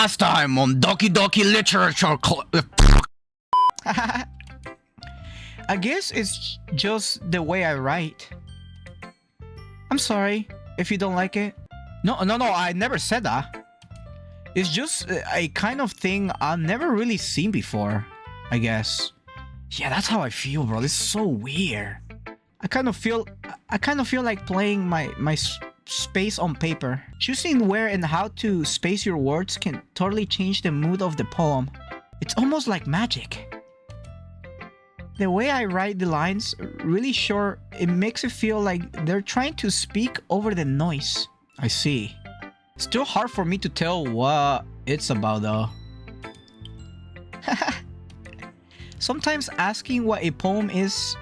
Last time on Doki Doki Literature I guess it's just the way I write. I'm sorry if you don't like it. No, I never said that. It's just a kind of thing I've never really seen before, I guess. Yeah, that's how I feel, bro. This is so weird. I kind of feel like playing my space on paper. Choosing where and how to space your words can totally change the mood of the poem. It's almost like magic. The way I write the lines really short, it makes it feel like they're trying to speak over the noise. I see. Still hard for me to tell what it's about though. Sometimes asking what a poem is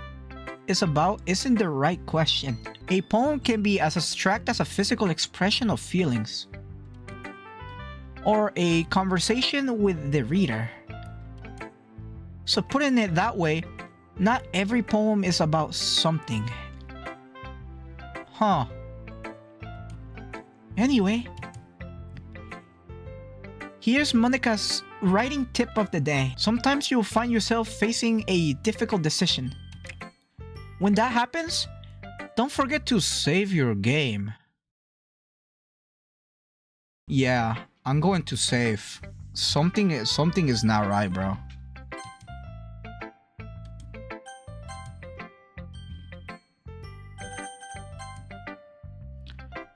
about isn't the right question. A poem can be as abstract as a physical expression of feelings, or a conversation with the reader. So putting it that way, not every poem is about something. Huh. Anyway, here's Monica's writing tip of the day. Sometimes you'll find yourself facing a difficult decision. When that happens, don't forget to save your game. Yeah, I'm going to save. Something is not right, bro.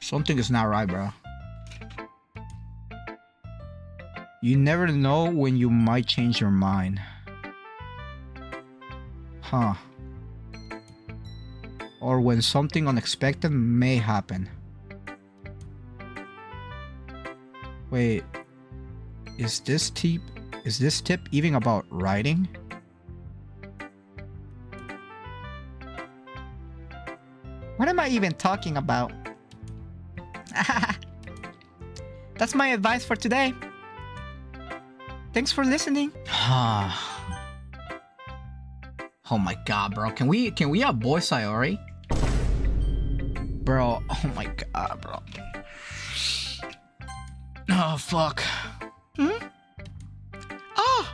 Something is not right, bro. You never know when you might change your mind. Huh. Or when something unexpected may happen. Wait, is this tip even about writing? What am I even talking about? That's my advice for today. Thanks for listening. Oh my god, bro. Can we avoid Sayori? Bro, oh my god, bro. Oh, fuck. Oh!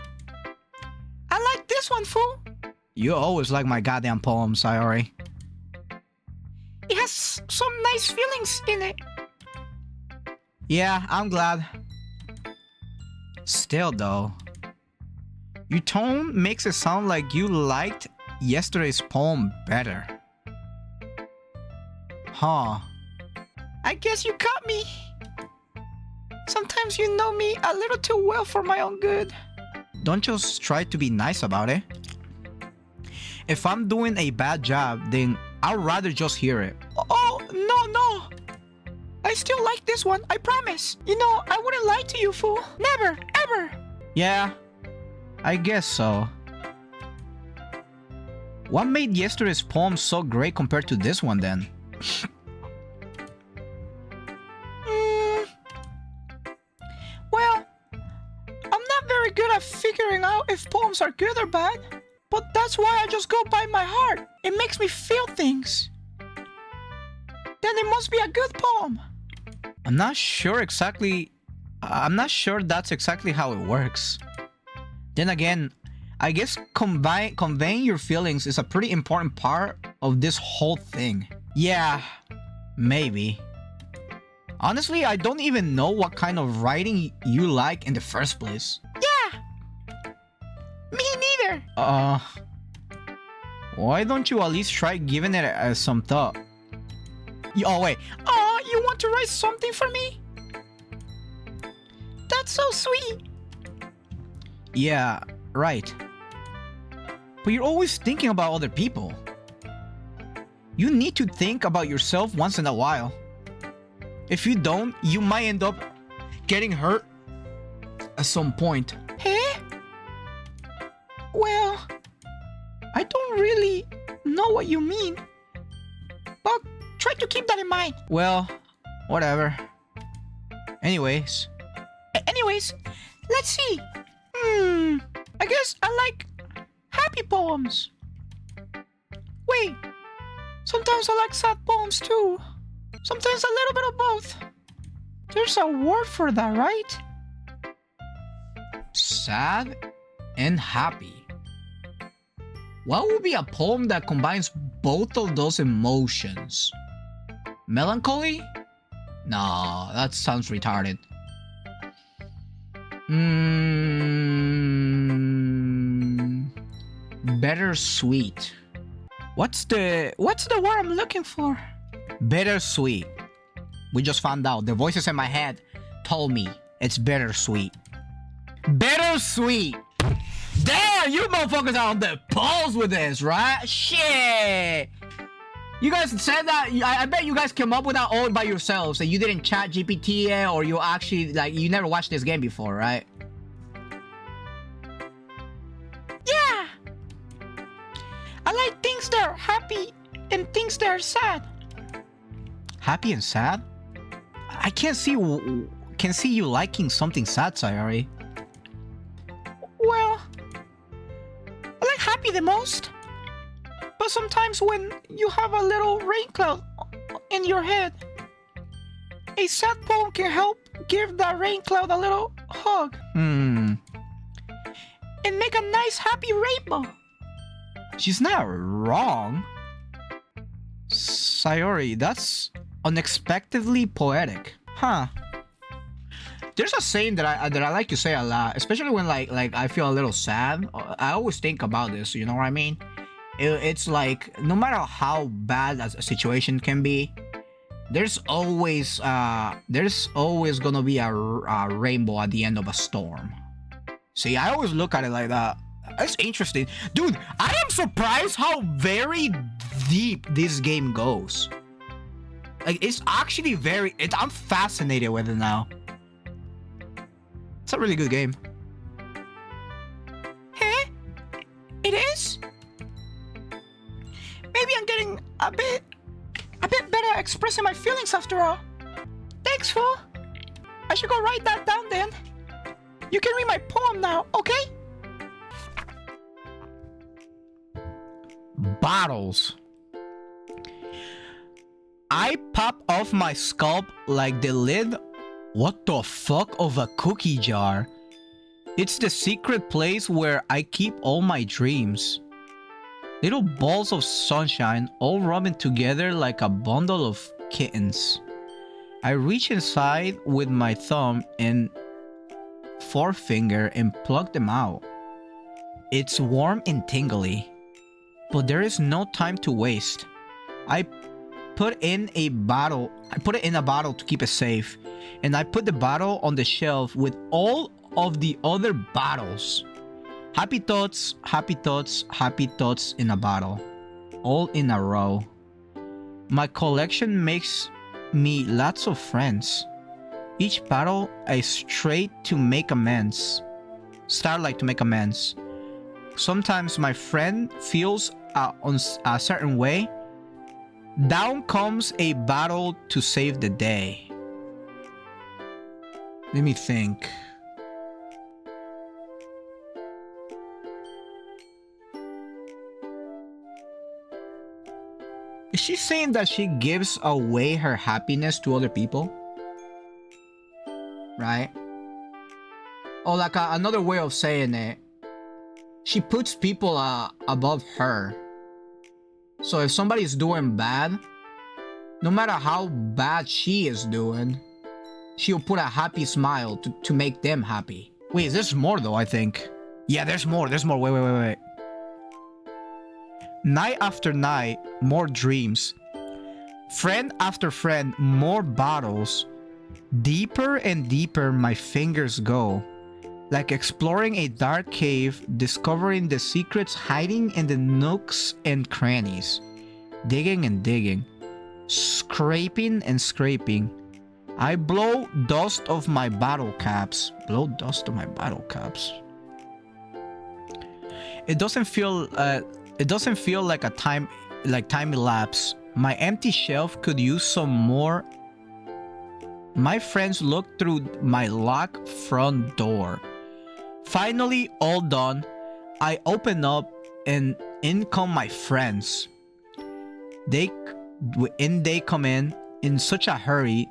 I like this one, fool! You always like my goddamn poem, Sayori. It has some nice feelings in it. Yeah, I'm glad. Still, though, your tone makes it sound like you liked yesterday's poem better. Huh. I guess you caught me. Sometimes you know me a little too well for my own good. Don't just try to be nice about it. If I'm doing a bad job, then I'd rather just hear it. Oh, no. I still like this one, I promise. You know, I wouldn't lie to you, fool. Never, ever. Yeah, I guess so. What made yesterday's poem so great compared to this one then? Well, I'm not very good at figuring out if poems are good or bad, but that's why I just go by my heart. It makes me feel things. Then it must be a good poem. I'm not sure that's exactly how it works. Then again, I guess conveying your feelings is a pretty important part of this whole thing. Yeah, maybe. Honestly, I don't even know what kind of writing you like in the first place. Yeah! Me neither! Why don't you at least try giving it some thought? Oh, wait. Oh, you want to write something for me? That's so sweet. Yeah, right. But you're always thinking about other people. You need to think about yourself once in a while. If you don't, you might end up getting hurt at some point. Hey? Well, I don't really know what you mean. But try to keep that in mind. Well, whatever. Anyways, let's see. I guess I like happy poems. Wait, sometimes I like sad poems too. Sometimes a little bit of both. There's a word for that, right? sad and happy. What would be a poem that combines both of those emotions? Melancholy? No, that sounds retarded. Bittersweet. What's the word I'm looking for? Bittersweet. We just found out. The voices in my head told me it's bittersweet. Bittersweet. Damn, you motherfuckers are on the pulse with this, right? Shit. You guys said that. I bet you guys came up with that all by yourselves, and you didn't chat GPT it, or you actually, like, you never watched this game before, right? Yeah. I like things that are happy and things that are sad. Happy and sad? I can't see you liking something sad, Sayori. Well, I like happy the most. But sometimes when you have a little rain cloud in your head, a sad poem can help give that rain cloud a little hug. And make a nice happy rainbow. She's not wrong. Sayori, that's unexpectedly poetic. Huh. There's a saying that I like to say a lot, especially when like I feel a little sad. I always think about this, you know what I mean? It's like, no matter how bad a situation can be, there's always gonna be a rainbow at the end of a storm. See, I always look at it like that. That's interesting. Dude, I am surprised how very deep this game goes. Like, it's actually I'm fascinated with it now. It's a really good game. Hey? It is? Maybe I'm getting a bit better at expressing my feelings after all. Thanks, fool. I should go write that down then. You can read my poem now, okay? Bottles. I pop off my scalp like the lid, what the fuck, of a cookie jar. It's the secret place where I keep all my dreams. Little balls of sunshine all rubbing together like a bundle of kittens. I reach inside with my thumb and forefinger and pluck them out. It's warm and tingly, but there is no time to waste. I put it in a bottle to keep it safe, and I put the bottle on the shelf with all of the other bottles. Happy thoughts, happy thoughts, happy thoughts in a bottle. All in a row. My collection makes me lots of friends. Each bottle I start to make amends. Sometimes my friend feels on a certain way. Down comes a bottle to save the day. Let me think. Is she saying that she gives away her happiness to other people? Right? Or like another way of saying it, she puts people above her. So if somebody's doing bad, no matter how bad she is doing, she'll put a happy smile to make them happy. Wait, there's more though, I think. Yeah, there's more. Wait. Night after night, more dreams. Friend after friend, more bottles. Deeper and deeper my fingers go. Like exploring a dark cave, discovering the secrets hiding in the nooks and crannies. Digging and digging. Scraping and scraping. I blow dust of my bottle caps. It doesn't feel like a time elapse. My empty shelf could use some more. My friends look through my locked front door. Finally, all done. I open up and in come my friends. They come in such a hurry.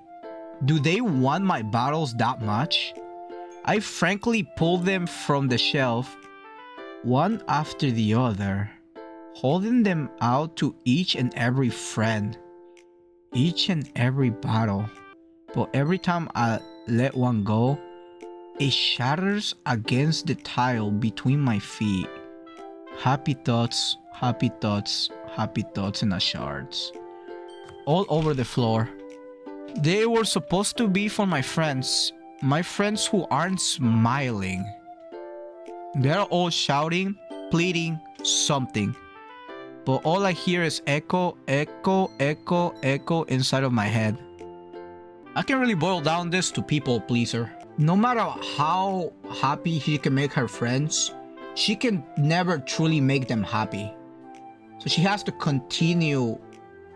Do they want my bottles that much? I frankly pulled them from the shelf, one after the other, holding them out to each and every friend, each and every bottle. But every time I let one go, it shatters against the tile between my feet. Happy thoughts, happy thoughts, happy thoughts in the shards. All over the floor. They were supposed to be for my friends who aren't smiling. They're all shouting, pleading, something. But all I hear is echo, echo, echo, echo inside of my head. I can really boil down this to people pleaser. No matter how happy she can make her friends, she can never truly make them happy. So she has to continue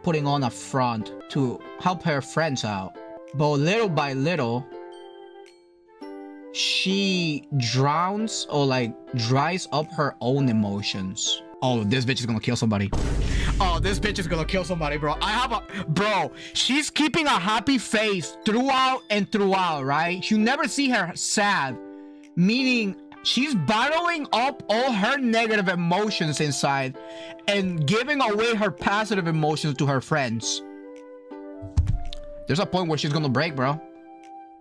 putting on a front to help her friends out. But little by little, she drowns or like dries up her own emotions. Oh, this bitch is gonna kill somebody. Oh, this bitch is gonna kill somebody, bro. Bro, she's keeping a happy face throughout and throughout, right? You never see her sad. Meaning, she's bottling up all her negative emotions inside and giving away her positive emotions to her friends. There's a point where she's gonna break, bro.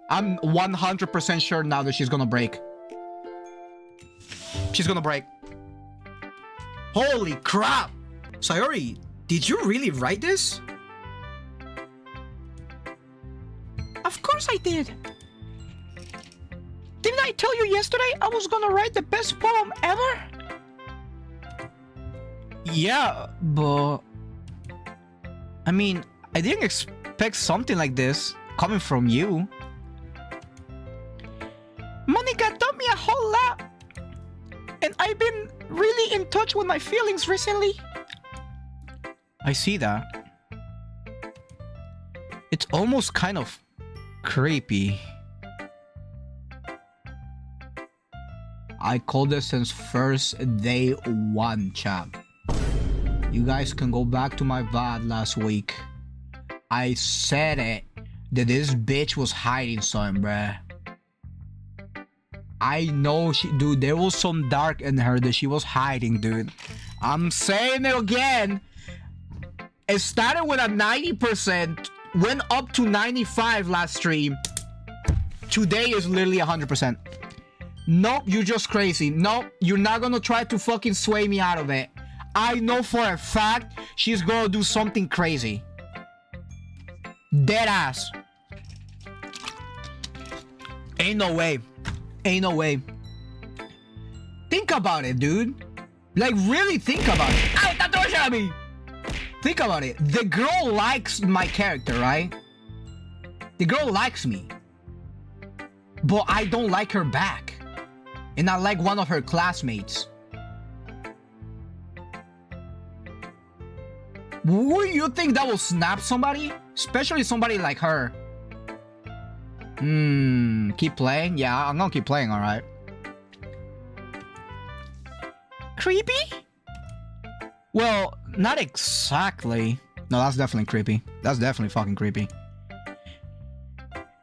I'm 100% sure now that she's gonna break. She's gonna break. Holy crap! Sayori, did you really write this? Of course I did. Didn't I tell you yesterday I was gonna write the best poem ever? Yeah, but... I mean, I didn't expect something like this coming from you. Monica taught me a whole lot. And I've been really in touch with my feelings recently. I see that. It's almost kind of creepy. I called this since first day one, chap. You guys can go back to my VOD last week. I said it, that this bitch was hiding something, bruh. I know dude, there was some dark in her that she was hiding, dude. I'm saying it again. It started with a 90%, went up to 95 last stream. Today is literally 100%. Nope, you're just crazy. Nope, you're not gonna try to fucking sway me out of it. I know for a fact she's gonna do something crazy. Dead ass. Ain't no way. Ain't no way. Think about it, dude. Like, really think about it. Ow, está throwing at me. Think about it. The girl likes my character, right? The girl likes me. But I don't like her back. And I like one of her classmates. Would you think that will snap somebody? Especially somebody like her. Keep playing? Yeah, I'm gonna keep playing, alright. Creepy? Well, not exactly. No, that's definitely creepy. That's definitely fucking creepy.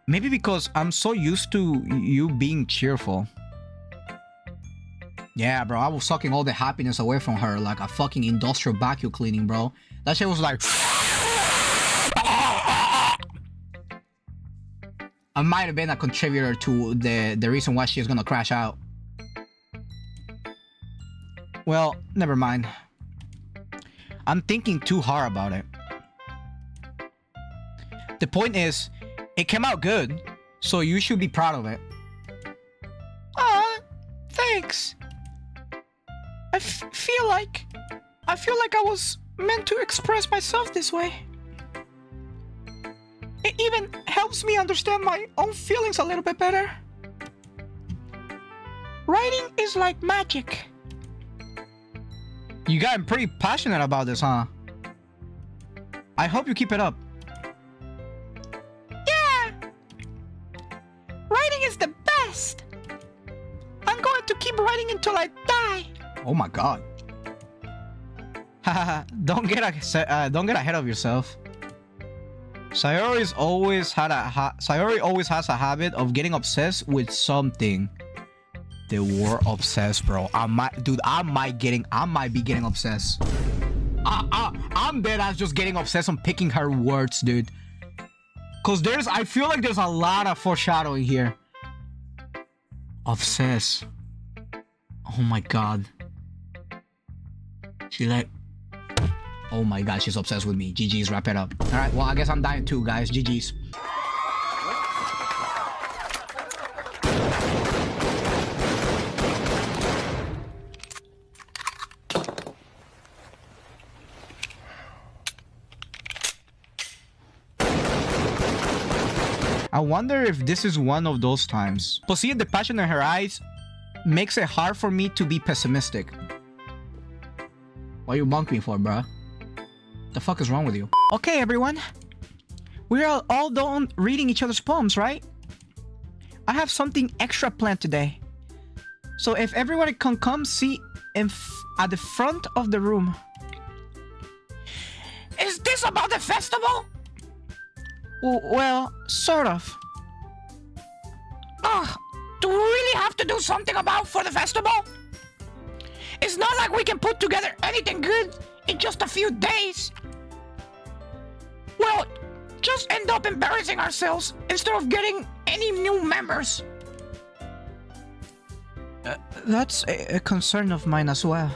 Maybe because I'm so used to you being cheerful. Yeah, bro, I was sucking all the happiness away from her like a fucking industrial vacuum cleaning, bro. That shit was like... I might have been a contributor to the reason why she's gonna crash out. Well, never mind. I'm thinking too hard about it. The point is, it came out good, so you should be proud of it. Thanks. I feel like I was meant to express myself this way. It even helps me understand my own feelings a little bit better. Writing is like magic. You got pretty passionate about this, huh? I hope you keep it up. Yeah! Writing is the best! I'm going to keep writing until I die. Oh my god. Haha, don't get ahead of yourself. Sayori always has a habit of getting obsessed with something. The word obsessed, bro. I might be getting obsessed. I'm dead ass just getting obsessed on picking her words, dude. Cause I feel like there's a lot of foreshadowing here. Obsessed. Oh my god. Oh my god, she's obsessed with me. GG's, wrap it up. Alright, well, I guess I'm dying too, guys. GG's. I wonder if this is one of those times. But seeing the passion in her eyes makes it hard for me to be pessimistic. What you bunking me for, bruh? The fuck is wrong with you? Okay, everyone. We are all done reading each other's poems, right? I have something extra planned today. So if everyone can come see at the front of the room. Is this about the festival? Well, sort of. Ugh, do we really have to do something for the festival? It's not like we can put together anything good in just a few days. Well, just end up embarrassing ourselves instead of getting any new members. That's a concern of mine as well.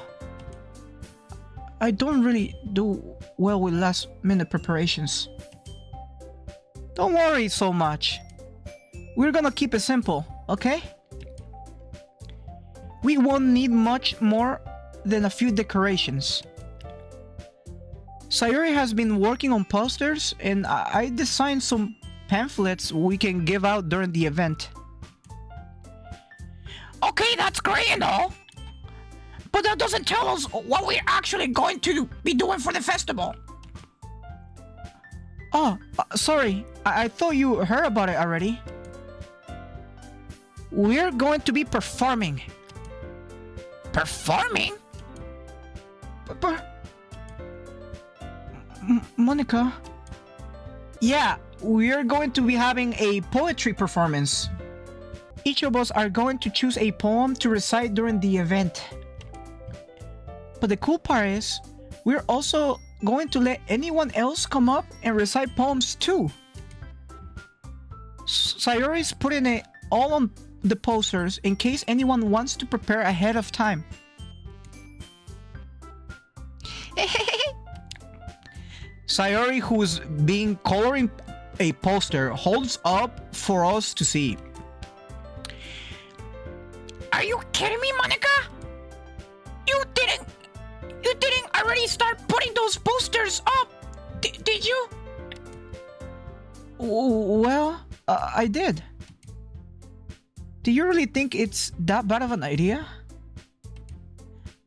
I don't really do well with last minute preparations. Don't worry so much. We're gonna keep it simple, okay? We won't need much more than a few decorations. Sayori has been working on posters, and I designed some pamphlets we can give out during the event. Okay, that's great and all. But that doesn't tell us what we're actually going to be doing for the festival. Oh, sorry. I thought you heard about it already. We're going to be performing. Performing? Monica? Yeah, we're going to be having a poetry performance. Each of us are going to choose a poem to recite during the event. But the cool part is, we're also going to let anyone else come up and recite poems too. Sayori's putting it all on the posters in case anyone wants to prepare ahead of time. Sayori, who's been coloring a poster, holds up for us to see. Are you kidding me, Monica? You didn't already start putting those posters up, did you? Well, I did. Do you really think it's that bad of an idea?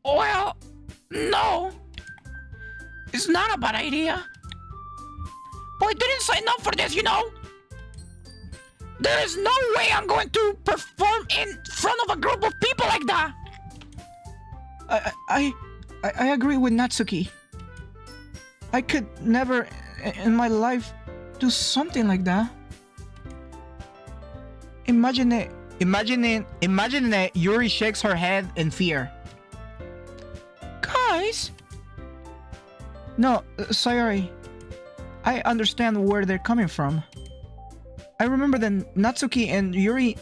Well, no. It's not a bad idea. But I didn't sign up for this, you know? There is no way I'm going to perform in front of a group of people like that. I agree with Natsuki. I could never in my life do something like that. Imagine it, Yuri shakes her head in fear. Guys? No, sorry. I understand where they're coming from. I remember that Natsuki and Yuri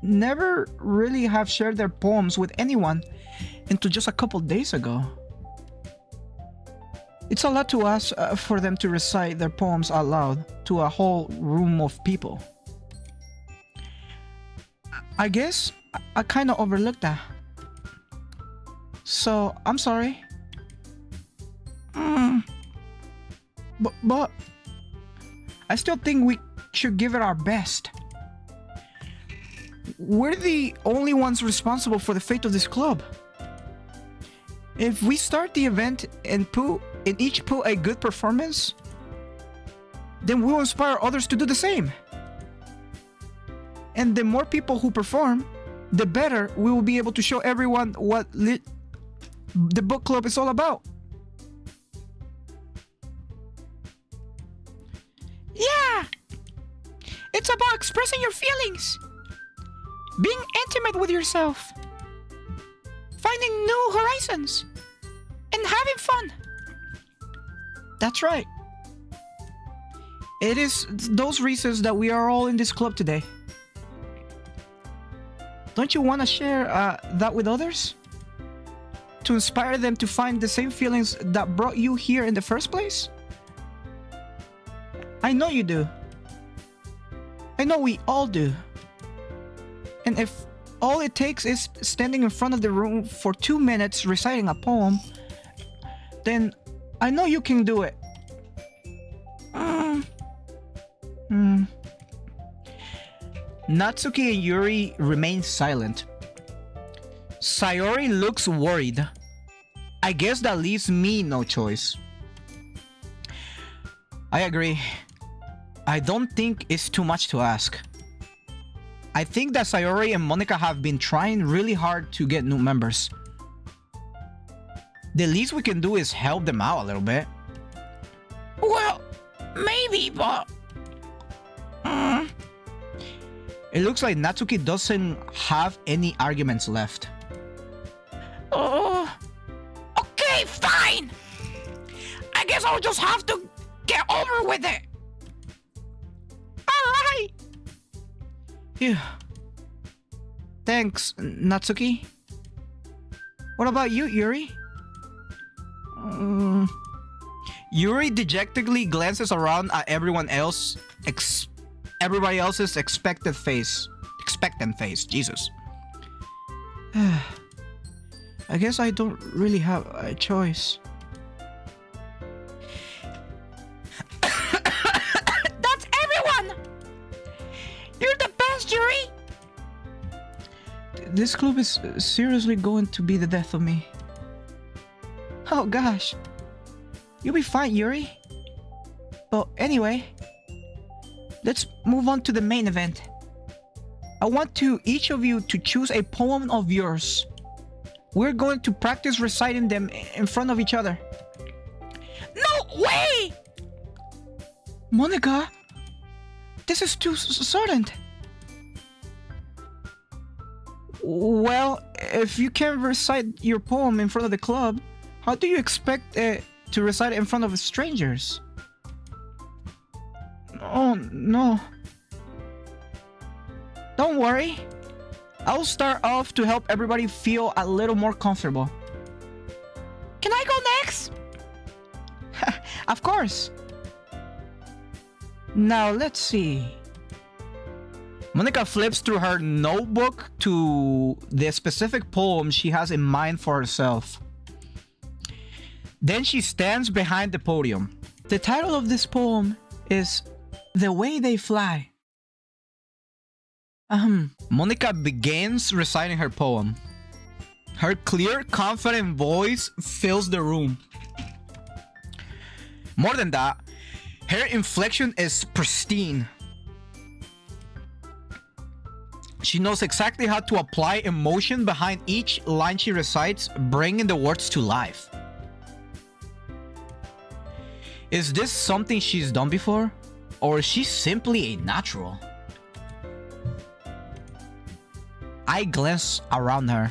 never really have shared their poems with anyone until just a couple days ago. It's a lot to ask for them to recite their poems out loud to a whole room of people. I guess I kind of overlooked that. So, I'm sorry. But I still think we should give it our best. We're the only ones responsible for the fate of this club. If we start the event and each put a good performance, then we will inspire others to do the same. And the more people who perform, the better we will be able to show everyone what the book club is all about. It's about expressing your feelings, being intimate with yourself, finding new horizons, and having fun. That's right. It is those reasons that we are all in this club today. Don't you want to share that with others? To inspire them to find the same feelings that brought you here in the first place? I know you do. I know we all do. And if all it takes is standing in front of the room for 2 minutes reciting a poem, then I know you can do it. Natsuki and Yuri remain silent. Sayori looks worried. I guess that leaves me no choice. I agree. I don't think it's too much to ask. I think that Sayori and Monica have been trying really hard to get new members. The least we can do is help them out a little bit. Well, maybe, but... It looks like Natsuki doesn't have any arguments left. Okay, fine! I guess I'll just have to get over with it. Alright! Phew. Thanks, Natsuki. What about you, Yuri? Yuri dejectedly glances around at everybody else's expectant face. Jesus. I guess I don't really have a choice. That's everyone! You're the best, Yuri! This club is seriously going to be the death of me. Oh gosh. You'll be fine, Yuri. But anyway, let's move on to the main event. I want each of you to choose a poem of yours. We're going to practice reciting them in front of each other. No way! Monica, this is too sudden. Well, if you can't recite your poem in front of the club, how do you expect to recite it in front of strangers? Oh, no. Don't worry. I'll start off to help everybody feel a little more comfortable. Can I go next? Of course. Now, let's see. Monica flips through her notebook to the specific poem she has in mind for herself. Then she stands behind the podium. The title of this poem is The Way They Fly. Monica begins reciting her poem. Her clear, confident voice fills the room. More than that, her inflection is pristine. She knows exactly how to apply emotion behind each line she recites, bringing the words to life. Is this something she's done before? Or is she simply a natural? I glance around her.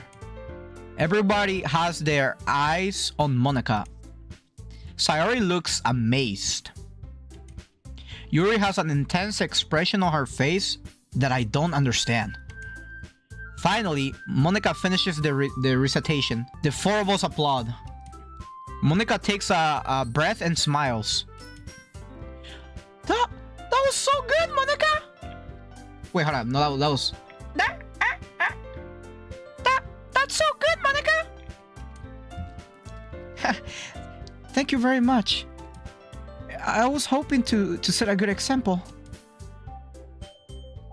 Everybody has their eyes on Monica. Sayori looks amazed. Yuri has an intense expression on her face that I don't understand. Finally, Monica finishes the recitation. The four of us applaud. Monica takes a breath and smiles. That was so good, Monica! Wait, hold on. No, that was... That's so good, Monica! Thank you very much. I was hoping to set a good example.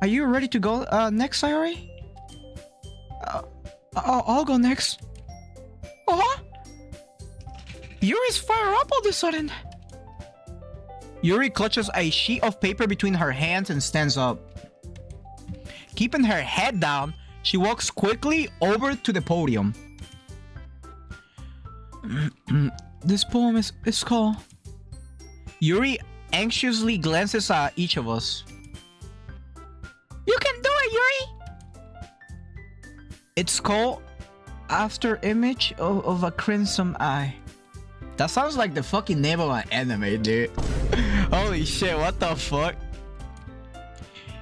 Are you ready to go next, Sayori? I'll go next. Oh! Yuri's fired up all of a sudden. Yuri clutches a sheet of paper between her hands and stands up. Keeping her head down, she walks quickly over to the podium. This poem is called... Yuri anxiously glances at each of us. It's called After Image of a Crimson Eye. That sounds like the fucking name of an anime, dude. Holy shit, what the fuck?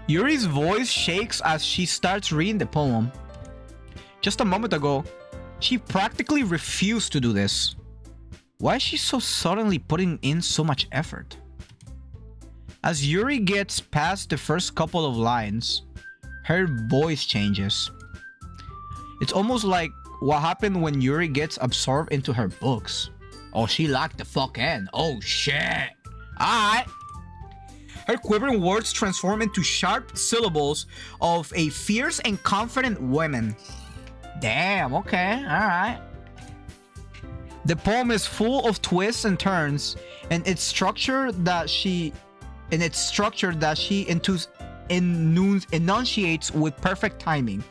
Yuri's voice shakes as she starts reading the poem. Just a moment ago, she practically refused to do this. Why is she so suddenly putting in so much effort? As Yuri gets past the first couple of lines, her voice changes. It's almost like what happened when Yuri gets absorbed into her books. Oh, she locked the fuck in. Oh shit. Alright. Her quivering words transform into sharp syllables of a fierce and confident woman. Damn, okay, alright. The poem is full of twists and turns, and its structure that she enunciates with perfect timing.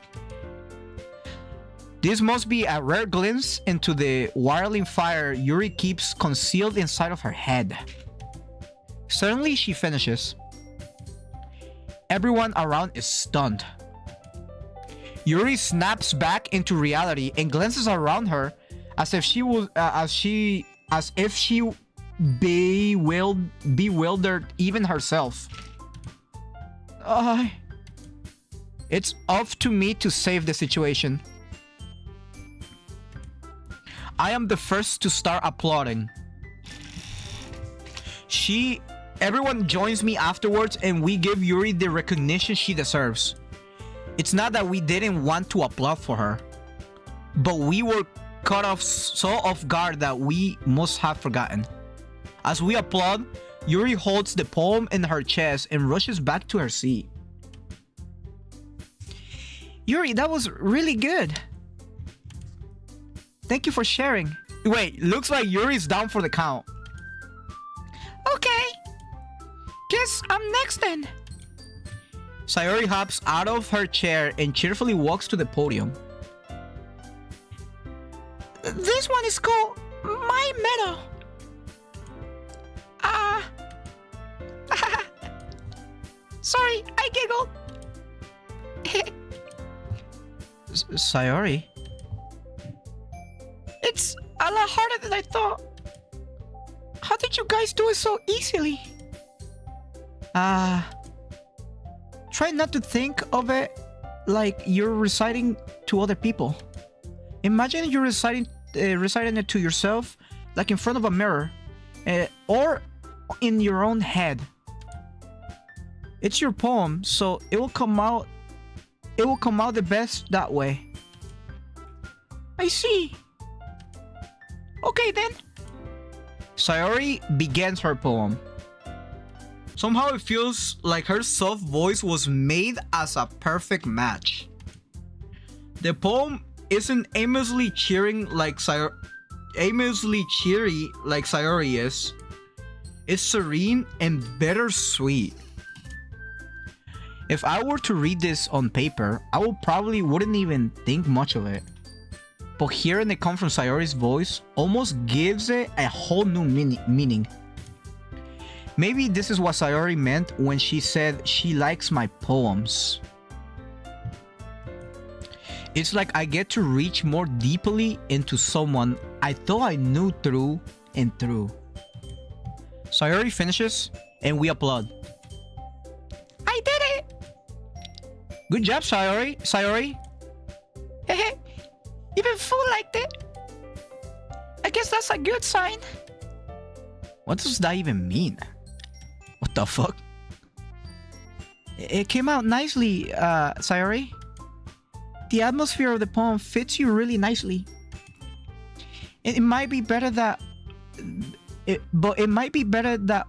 This must be a rare glimpse into the whirling fire Yuri keeps concealed inside of her head. Suddenly, she finishes. Everyone around is stunned. Yuri snaps back into reality and glances around her as if she bewildered even herself. It's up to me to save the situation. I am the first to start applauding. Everyone joins me afterwards and we give Yuri the recognition she deserves. It's not that we didn't want to applaud for her, but we were caught off so off guard that we must have forgotten. As we applaud, Yuri holds the poem in her chest and rushes back to her seat. Yuri, that was really good. Thank you for sharing. Wait, looks like Yuri's down for the count. Okay. Guess I'm next then. Sayori hops out of her chair and cheerfully walks to the podium. This one is called My Medal. Sorry, I giggled. Sayori? It's a lot harder than I thought. How did you guys do it so easily? Try not to think of it like you're reciting to other people. Imagine you're reciting it to yourself, like in front of a mirror, or in your own head. It's your poem, so it will come out the best that way. I see. Okay then. Sayori begins her poem. Somehow it feels like her soft voice was made as a perfect match. The poem isn't aimlessly cheery like Sayori is. It's serene and bittersweet. If I were to read this on paper, I probably wouldn't even think much of it. But hearing it come from Sayori's voice almost gives it a whole new meaning. Maybe this is what Sayori meant when she said she likes my poems. It's like I get to reach more deeply into someone I thought I knew through and through. Sayori finishes and we applaud. I did it! Good job, Sayori. Hehe, even Fu liked it. I guess that's a good sign. What does that even mean? What the fuck? It came out nicely, Sayori. The atmosphere of the poem fits you really nicely. It might be better that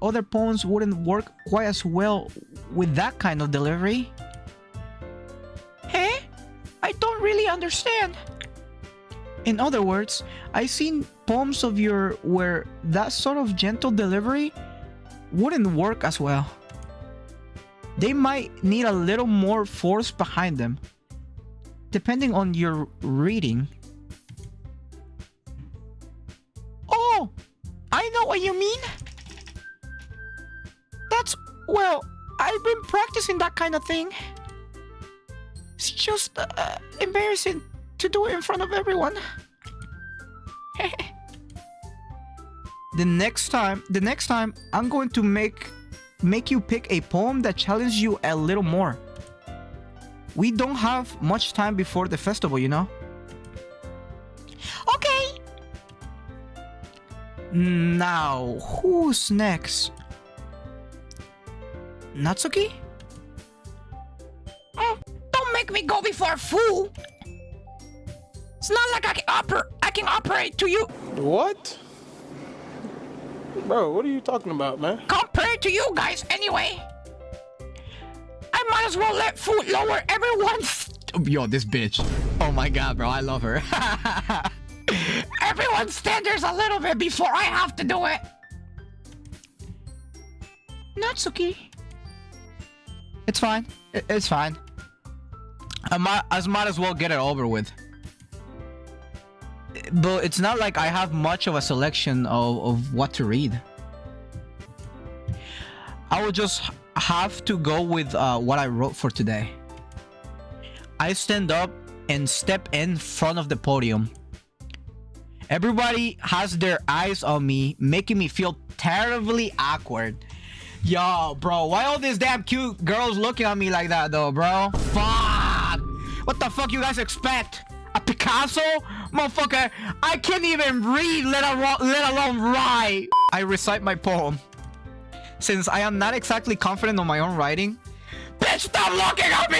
other poems wouldn't work quite as well with that kind of delivery. Hey? I don't really understand. In other words, I've seen poems of yours where that sort of gentle delivery wouldn't work as well. They might need a little more force behind them, depending on your reading. Oh, I know what you mean. Well, I've been practicing that kind of thing. It's just embarrassing to do it in front of everyone. The next time, I'm going to make you pick a poem that challenges you a little more. We don't have much time before the festival, you know? Okay. Now, who's next? Natsuki? Don't make me go before a fool. It's not like I can operate to you. What? Bro, what are you talking about, man? Compared to you guys, anyway. I might as well let food lower everyone's... Yo, this bitch. Oh my god, bro, I love her. everyone's standards a little bit before I have to do it. Natsuki. It's fine. It's fine. I might as well get it over with. But it's not like I have much of a selection of what to read. I will just have to go with what I wrote for today. I stand up and step in front of the podium. Everybody has their eyes on me, making me feel terribly awkward. Yo, bro, why all these damn cute girls looking at me like that, though, bro? Fuck! What the fuck you guys expect? A Picasso? Motherfucker, I can't even read, let alone write. I recite my poem. Since I am not exactly confident on my own writing. Bitch, stop looking at me!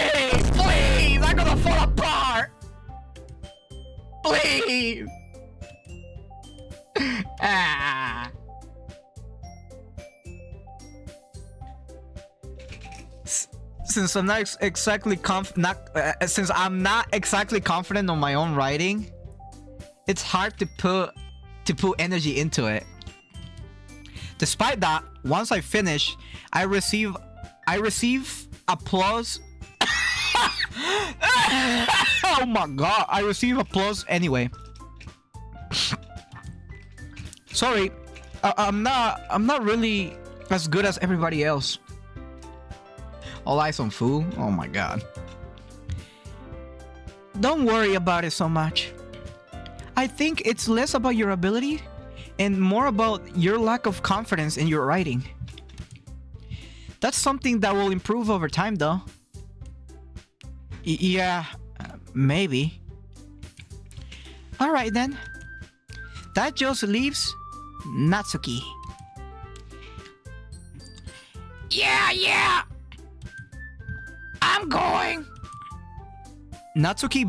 Please, I'm gonna fall apart! Please! Ah. Since I'm not exactly confident on my own writing, it's hard to put energy into it. Despite that, once I finish, I receive applause. Oh my god, I receive applause anyway. Sorry, I'm not really as good as everybody else. All eyes on food. Oh my god. Don't worry about it so much. I think it's less about your ability and more about your lack of confidence in your writing. That's something that will improve over time, though. Yeah, maybe. Alright then. That just leaves Natsuki. Yeah. I'm going. Natsuki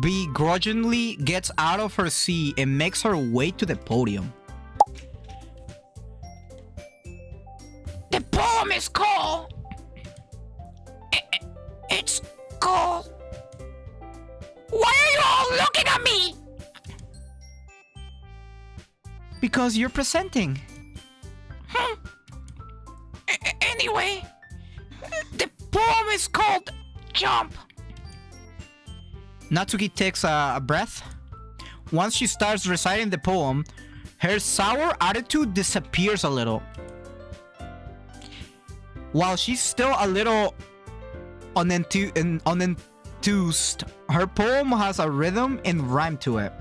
begrudgingly gets out of her seat and makes her way to the podium. The poem is called... It's called... Why are you all looking at me? Because you're presenting. Anyway, the poem is called Jump. Natsuki takes a breath. Once she starts reciting the poem, her sour attitude disappears a little. While she's still a little unenthused, her poem has a rhythm and rhyme to it.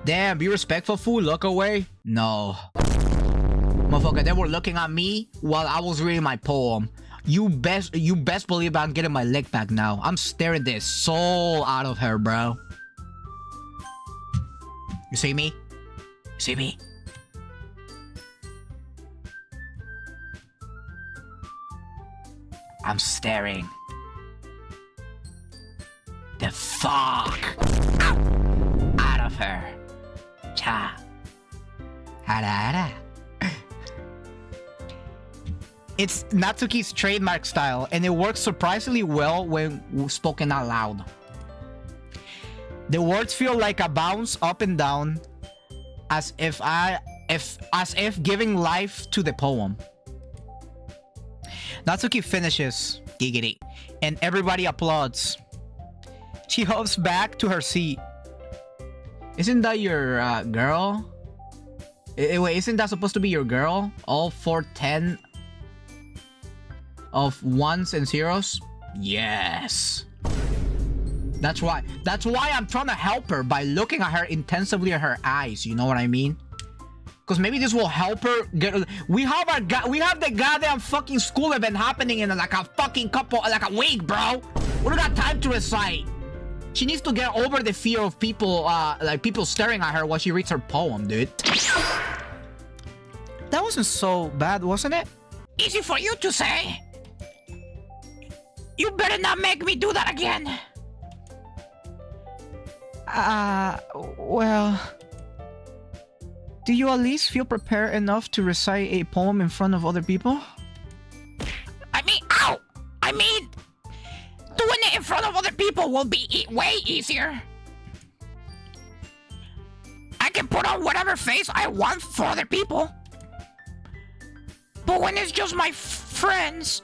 Damn, be respectful, fool. Look away. No. Motherfucker, they were looking at me while I was reading my poem. You best believe I'm getting my leg back now. I'm staring the soul out of her, bro. You see me? You see me? I'm staring the fuck out of her. Cha. Hada. It's Natsuki's trademark style, and it works surprisingly well when spoken out loud. The words feel like a bounce up and down, as if giving life to the poem. Natsuki finishes, giggity, and everybody applauds. She hops back to her seat. Isn't that your girl? Wait, isn't that supposed to be your girl? All 410 of ones and zeros? Yes. That's why I'm trying to help her by looking at her intensively at her eyes. You know what I mean? Because maybe this will help her get. We have the goddamn fucking school event happening in like a fucking like a week, bro. We don't got time to recite. She needs to get over the fear of people, like people staring at her while she reads her poem, dude. That wasn't so bad, wasn't it? Easy for you to say. You better not make me do that again. Well... Do you at least feel prepared enough to recite a poem in front of other people? Ow! I mean, doing it in front of other people will be way easier. I can put on whatever face I want for other people. But when it's just my friends,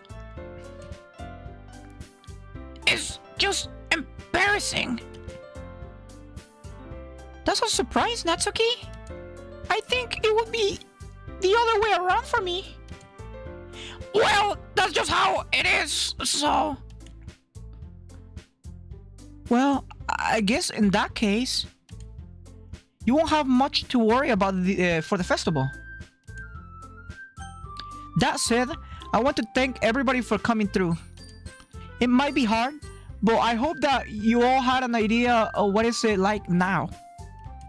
it's just embarrassing. That's a surprise, Natsuki. I think it would be the other way around for me. Well, that's just how it is, so... Well, I guess in that case, you won't have much to worry about for the festival. That said, I want to thank everybody for coming through. It might be hard, but I hope that you all had an idea of what is it like now.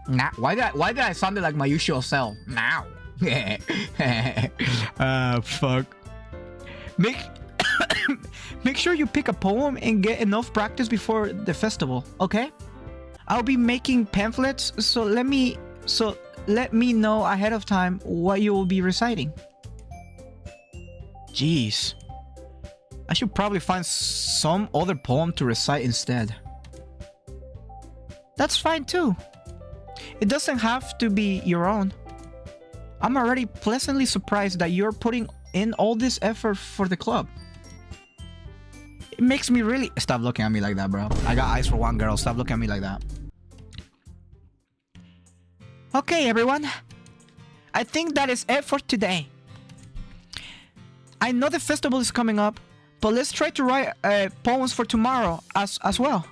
Nah, why did I sound like my usual self? Now. Fuck. Make sure you pick a poem and get enough practice before the festival, okay? I'll be making pamphlets, so let me know ahead of time what you will be reciting. Jeez. I should probably find some other poem to recite instead. That's fine too. It doesn't have to be your own. I'm already pleasantly surprised that you're putting in all this effort for the club. It makes me really... Stop looking at me like that, bro. I got eyes for one girl. Stop looking at me like that. Okay, everyone. I think that is it for today. I know the festival is coming up, but let's try to write poems for tomorrow as well.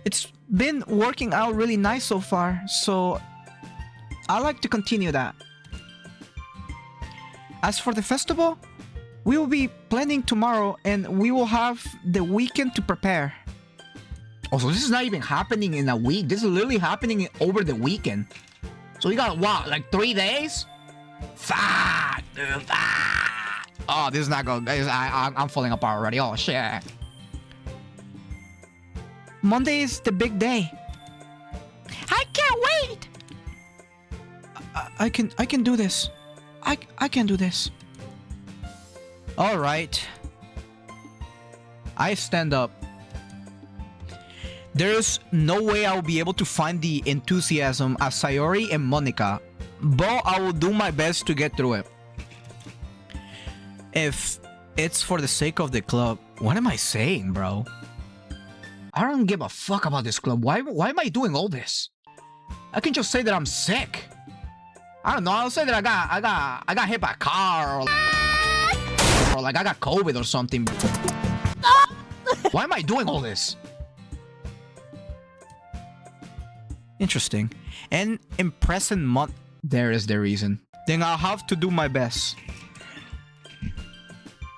It's been working out really nice so far, so I like to continue that. As for the festival, we will be planning tomorrow and we will have the weekend to prepare. Also, this is not even happening in a week. This is literally happening over the weekend. So we got what, like 3 days? Fuck, dude, fuck. Oh, this is not good. I'm falling apart already. Oh shit. Monday is the big day. I can't wait! I can do this. I can do this. All right. I stand up. There's no way I will be able to find the enthusiasm as Sayori and Monica, but I will do my best to get through it. If it's for the sake of the club, what am I saying, bro? I don't give a fuck about this club. Why am I doing all this? I can just say that I'm sick. I don't know. I'll say that I got hit by a car or like I got COVID or something. Why am I doing all this? Interesting. And in present month, there is the reason. Then I'll have to do my best.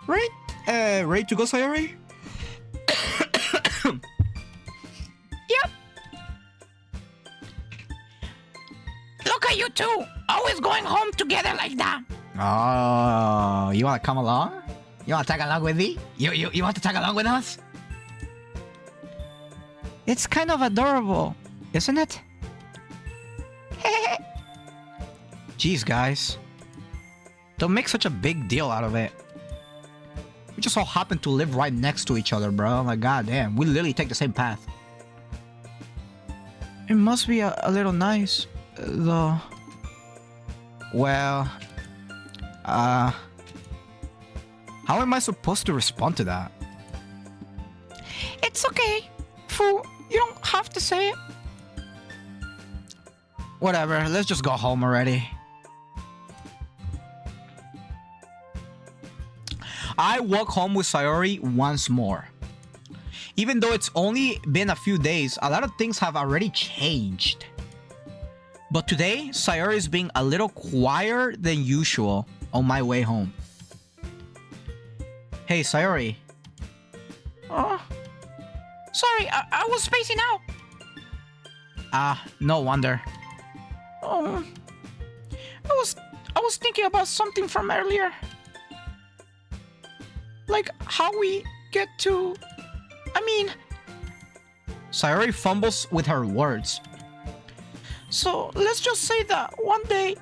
Right? Ready to go, Sayori? Yep. Look at you two, always going home together like that. Oh, you want to come along? You want to tag along with me? You want to tag along with us? It's kind of adorable, isn't it? Jeez, guys. Don't make such a big deal out of it. We just all happen to live right next to each other, bro. Like, goddamn, we literally take the same path. It must be a little nice, though. Well, how am I supposed to respond to that? It's okay, fool. You don't have to say it. Whatever, let's just go home already. I walk home with Sayori once more. Even though it's only been a few days, a lot of things have already changed. But today, Sayori is being a little quieter than usual on my way home. Hey, Sayori. Sorry, I was spacing out. No wonder. I was thinking about something from earlier. Like how we get to... I mean... Sayori fumbles with her words. So, let's just say that one day,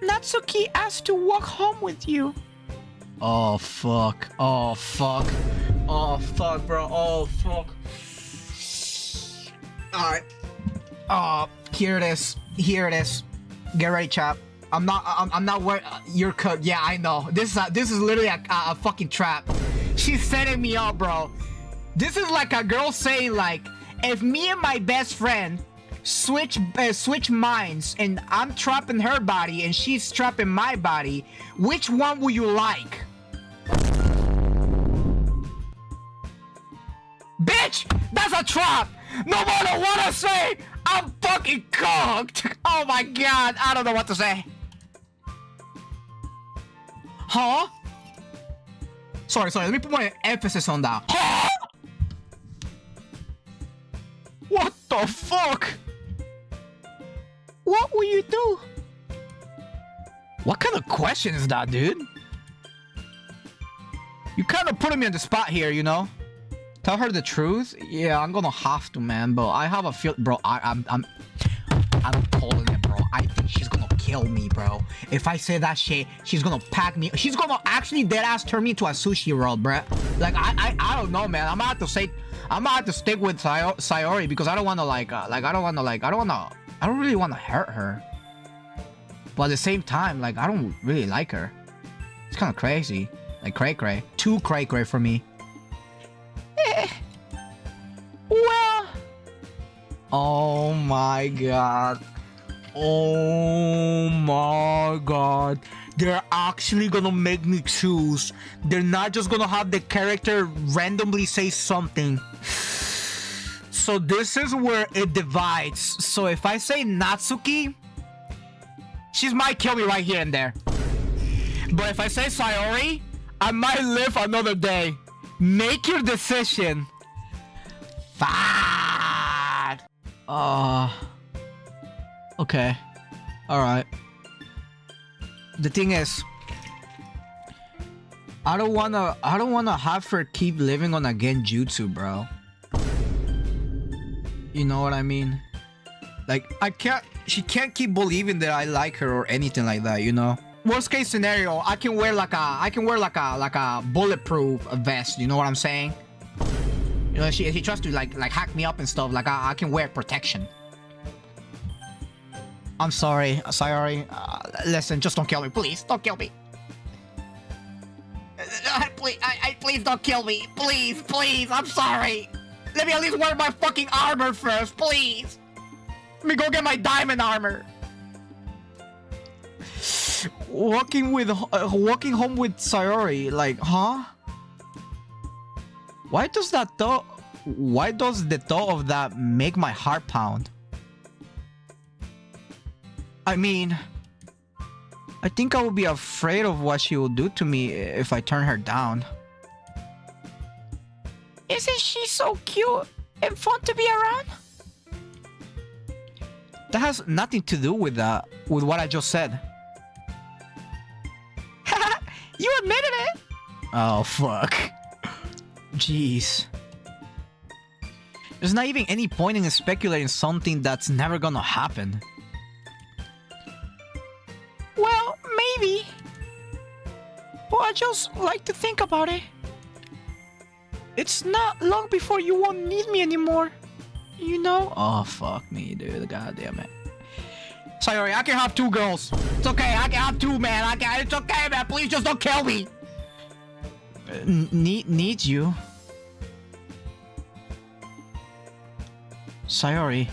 Natsuki asked to walk home with you. Oh, fuck. Oh, fuck. Oh, fuck, bro. Oh, fuck. Alright. Here it is. Here it is. Get ready, chap. I'm not worried. You're cooked. Yeah, I know. This is literally a fucking trap. She's setting me up, bro. This is like a girl saying, like, if me and my best friend switch minds and I'm trapping her body and she's trapping my body, which one will you like? Bitch, that's a trap. No matter what I say, I'm fucking cooked. Oh my god, I don't know what to say. Huh? Sorry, let me put more emphasis on that. Huh? What the fuck? What will you do? What kind of question is that, dude? You kind of putting me on the spot here, you know? Tell her the truth? Yeah, I'm gonna have to, man. But I have a feel, bro. I'm calling it, bro. I think she's gonna kill me, bro. If I say that shit, she's gonna pack me. She's gonna actually deadass turn me into a sushi roll, bro. Like I don't know, man. I'm gonna have to stick with Sayori because I don't wanna I don't really wanna hurt her. But at the same time, like I don't really like her. It's kind of crazy, like cray. Too cray for me. Well... Oh my god. Oh my god. They're actually gonna make me choose. They're not just gonna have the character randomly say something. So this is where it divides. So if I say Natsuki, she might kill me right here and there. But if I say Sayori, I might live another day. Make your decision. Fuck. Okay. Alright. The thing is, I don't wanna have her keep living on a genjutsu, bro. You know what I mean? Like, she can't keep believing that I like her or anything like that, you know? Worst case scenario, I can wear like a bulletproof vest, you know what I'm saying? You know, she tries to like hack me up and stuff, like I can wear protection. I'm sorry, Sayori. Listen, just don't kill me, please. Don't kill me. Please don't kill me. Please, I'm sorry. Let me at least wear my fucking armor first, please. Let me go get my diamond armor. Walking home with Sayori, like, huh? Why does the thought of that make my heart pound? I mean, I think I would be afraid of what she will do to me if I turn her down. Isn't she so cute and fun to be around? That has nothing to do with what I just said. You admitted it! Oh, fuck. Jeez. There's not even any point in speculating something that's never gonna happen. Well, maybe. But I just like to think about it. It's not long before you won't need me anymore. You know? Oh, fuck me, dude. God damn it. Sayori, I can have two girls. It's okay. I can have two, man. It's okay, man. Please just don't kill me. Need you? Sayori.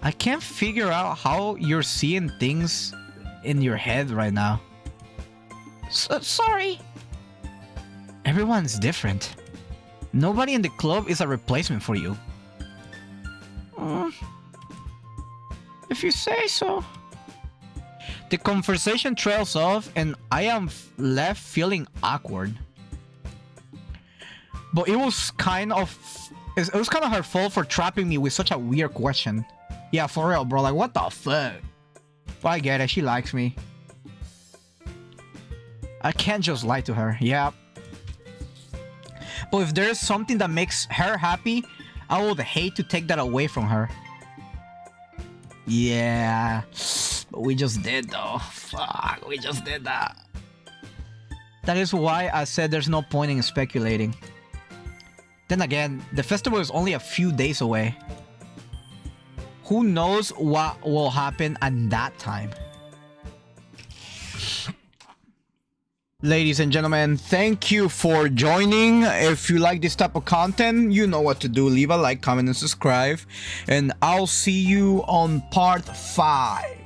I can't figure out how you're seeing things in your head right now. Sorry. Everyone's different. Nobody in the club is a replacement for you. If you say so. The conversation trails off and I am left feeling awkward. But it was kind of her fault for trapping me with such a weird question. Yeah, for real, bro. Like, what the fuck? But I get it. She likes me. I can't just lie to her. Yeah. But if there's something that makes her happy, I would hate to take that away from her. Yeah. But we just did, though. Fuck, we just did that. That is why I said there's no point in speculating. Then again, the festival is only a few days away. Who knows what will happen at that time? Ladies and gentlemen, thank you for joining. If you like this type of content, you know what to do. Leave a like, comment, and subscribe. And I'll see you on part 5.